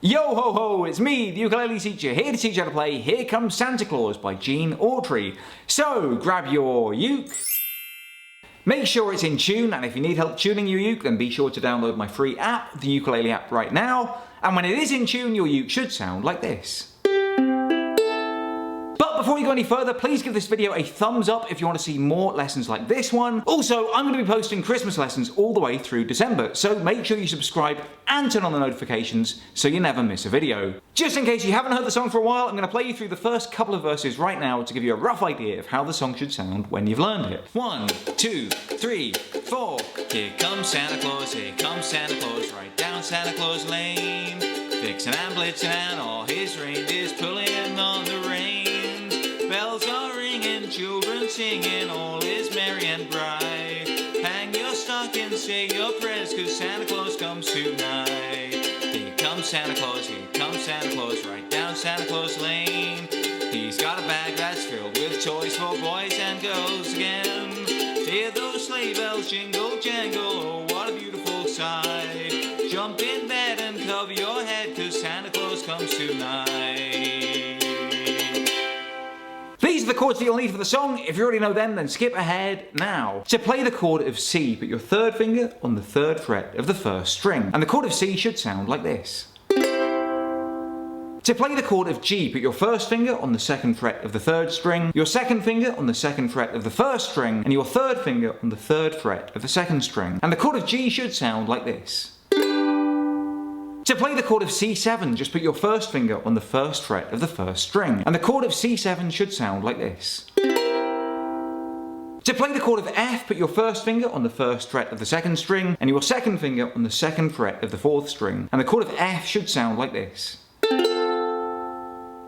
Yo ho ho, it's me, the ukulele teacher, here to teach you how to play Here Comes Santa Claus by Gene Autry. So, grab your uke, make sure it's in tune, and if you need help tuning your uke, then be sure to download my free app, the Ukulele app, right now. And when it is in tune, your uke should sound like this. But before you go any further, please give this video a thumbs up if you want to see more lessons like this one. Also, I'm going to be posting Christmas lessons all the way through December, so make sure you subscribe and turn on the notifications so you never miss a video. Just in case you haven't heard the song for a while, I'm going to play you through the first couple of verses right now to give you a rough idea of how the song should sound when you've learned it. 1, 2, 3, 4. Here comes Santa Claus, right down Santa Claus Lane. Vixen and Blitzen and all his reindeers pulling on the reins. Bells are ringing, children singing, all is merry and bright. Hang your stockings, say your prayers, 'cause Santa Claus comes tonight. Here comes Santa Claus, right down Santa Claus Lane. He's got a bag that's filled with toys for boys and girls again. Hear those sleigh bells jingle, jangle, oh what a beautiful sight. Jump in bed and cover your head, 'cause Santa Claus comes tonight. These are the chords that you'll need for the song. If you already know them, then skip ahead now. To play the chord of C, put your third finger on the third fret of the first string. And the chord of C should sound like this. To play the chord of G, put your first finger on the second fret of the third string, your second finger on the second fret of the first string, and your third finger on the third fret of the second string. And the chord of G should sound like this. To play the chord of C7, just put your first finger on the first fret of the first string, and the chord of C7 should sound like this. To play the chord of F, put your first finger on the first fret of the second string, and your second finger on the second fret of the fourth string, and the chord of F should sound like this.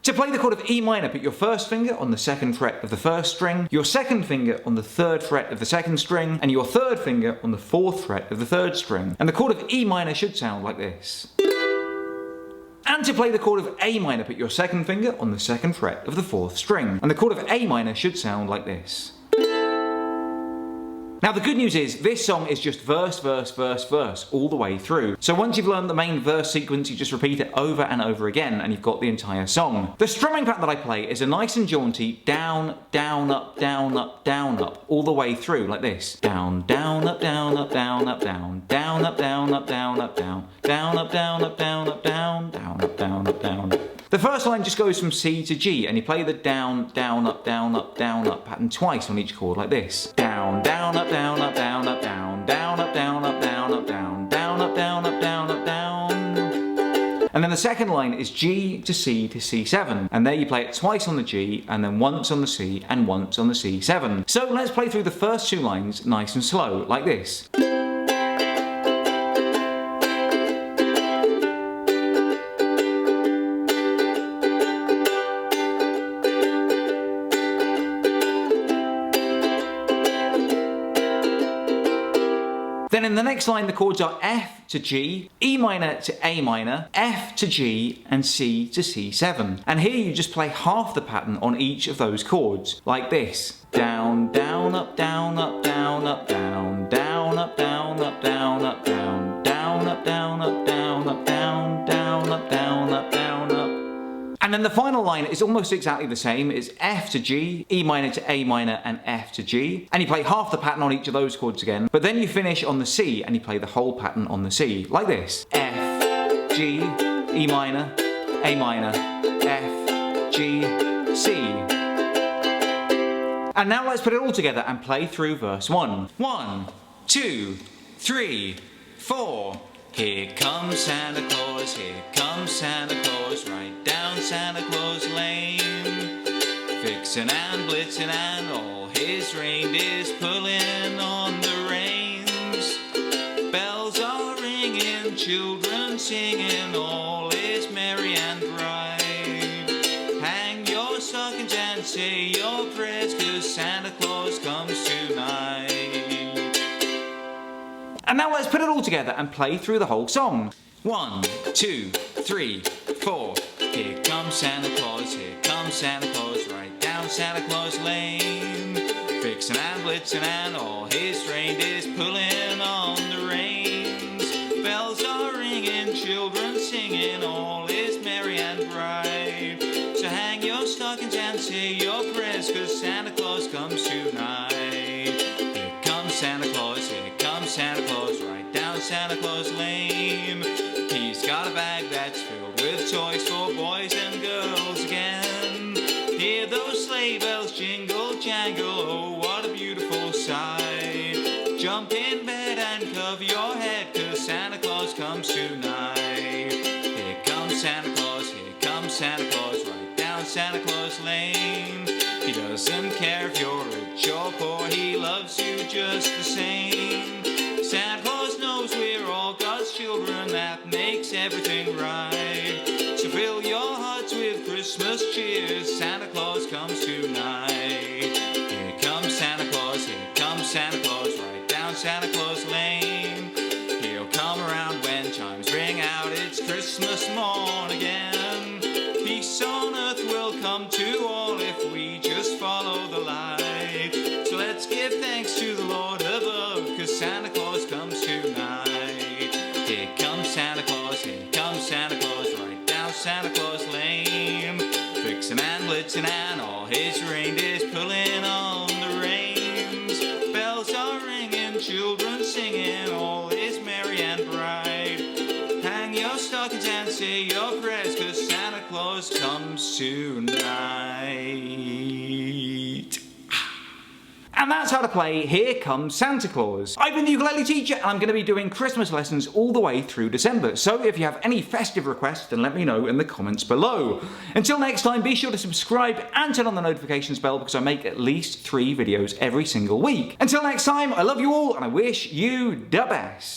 To play the chord of E minor, put your first finger on the second fret of the first string, your second finger on the third fret of the second string, and your third finger on the fourth fret of the third string. And the chord of E minor should sound like this. And to play the chord of A minor, put your second finger on the second fret of the fourth string. And the chord of A minor should sound like this. Now the good news is, this song is just verse, verse, verse, verse, all the way through. So once you've learned the main verse sequence, you just repeat it over and over again, and you've got the entire song. The strumming pattern that I play is a nice and jaunty down, down, up, down, up, down, up, all the way through, like this. Down, down, up, down, up, down, up, down, down, up, down, up, down, up, down, down, up, down, up, down, up, down, down, up, down, up, down. The first line just goes from C to G, and you play the down, down, up, down, up, down, up pattern twice on each chord, like this. Down, down, up, down, up, down, up, down, down, up, down, up, down, up, down, down, up, down, up, down, up, down. And then the second line is G to C7, and there you play it twice on the G, and then once on the C, and once on the C7. So let's play through the first two lines nice and slow, like this. Then in the next line, the chords are F to G, E minor to A minor, F to G, and C to C7. And here you just play half the pattern on each of those chords, like this. Down, down, up, down, up, down, up, down, down, up, down, up, down, up, down, down, up, down, up, down, up, down, down, up, down, up, down, up. And then the final line is almost exactly the same. It's F to G, E minor to A minor, and F to G. And you play half the pattern on each of those chords again, but then you finish on the C and you play the whole pattern on the C, like this. F, G, E minor, A minor, F, G, C. And now let's put it all together and play through verse 1. 1, 2, 3, 4. Here comes Santa Claus, right down Santa Claus Lane. Vixen and Blitzen and all his reindeers pulling on the reins. Bells are ringing, children singing, all is merry and bright. Hang your stockings and say your prayers, 'cause Santa Claus comes tonight. And now let's put it all together and play through the whole song. 1, 2, 3, 4. Here comes Santa Claus, right down Santa Claus Lane. Vixen and Blitzen and all his reindeers pulling on the reins. Bells are ringing, ringing, children singing, all is merry and bright. So hang your stockings and say your prayers, 'cause Santa Claus comes tonight. Here comes Santa Claus, here comes Santa Claus, right down Santa Claus Lane. He's got a bag that's filled with toys for boys and girls again. Hear those sleigh bells jingle jangle, oh what a beautiful sight. Jump in bed and cover your head, 'cause Santa Claus comes tonight. Here comes Santa Claus, here comes Santa Claus, right down Santa Claus Lane. He doesn't care if you're rich or poor, he loves you just the same. Santa Claus knows we're all God's children, that makes everything right. So fill your hearts with Christmas cheer, Santa Claus comes tonight. Here comes Santa Claus, here comes Santa Claus, right down Santa Claus Lane. He'll come around when chimes ring out, it's Christmas morn again. Peace on earth will come to all if we just follow the light. So let's give thanks to the Lord above, 'cause Santa Claus comes tonight. Here comes Santa Claus, here comes Santa Claus, right down Santa Claus Lane. Vixen and Blitzen and all his reindeers pulling on the reins. Bells are ringing, children singing, all is merry and bright. Hang your stockings and say your prayers, 'cause Santa Claus comes tonight. And that's how to play Here Comes Santa Claus. I've been the ukulele teacher, and I'm going to be doing Christmas lessons all the way through December. So if you have any festive requests, then let me know in the comments below. Until next time, be sure to subscribe and turn on the notifications bell, because I make at least 3 videos every single week. Until next time, I love you all, and I wish you the best.